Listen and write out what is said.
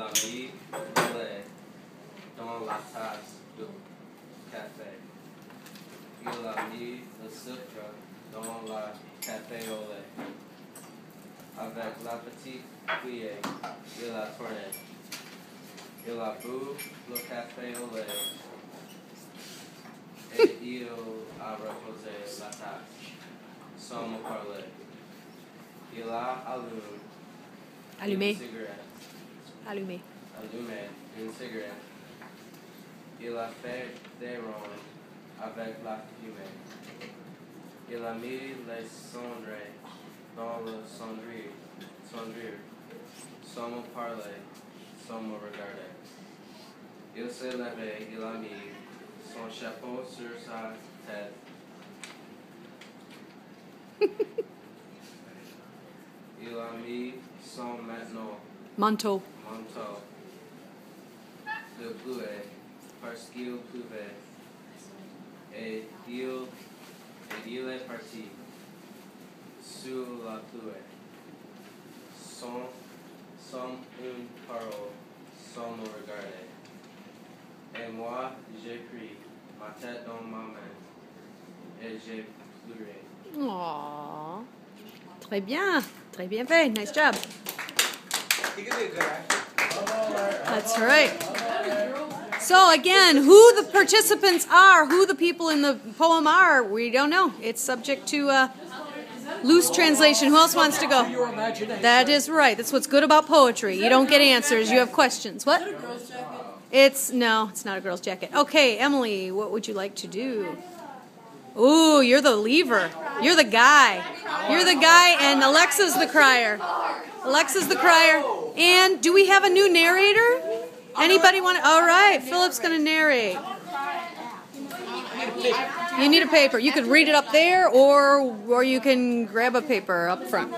a mis volets dans la tasse de café. Il a mis le sucre dans la café au lait. Avec la petite cuillère, il a tourné. Il a bu le café au lait. Et il a reposé la tasse sans me parler. Il a Allumé. une cigarette. Allumé. Allumé une cigarette. Il a fait des ronds avec la fumée. Il a mis les cendres dans le cendrier, sans me parler, sans me regarder. Il s'est levé, il a mis son chapeau sur sa tête. Il a mis son Manteau. manteau de pluie parce qu'il pleuvait. Et il est parti sous la pluie, sans une parole, sans me regarder. Et moi, j'ai pris ma tête dans ma main et j'ai pleuré. Aww. Très bien fait. Nice job. He could be a good actor. That's right. So again, who the participants are, who the people in the poem are, we don't know. It's subject to loose translation. Who else wants to go? Your imagination. That is right. That's what's good about poetry. You don't get answers. You have questions. What? No, it's not a girl's jacket. Okay, Emily, what would you like to do? Ooh, you're the lever. You're the guy. You're the guy, and Alexa's the crier. Alexa's the crier. And do we have a new narrator? Anybody want to? All right, Philip's going to narrate. You need a paper. You could read it up there, or you can grab a paper up front.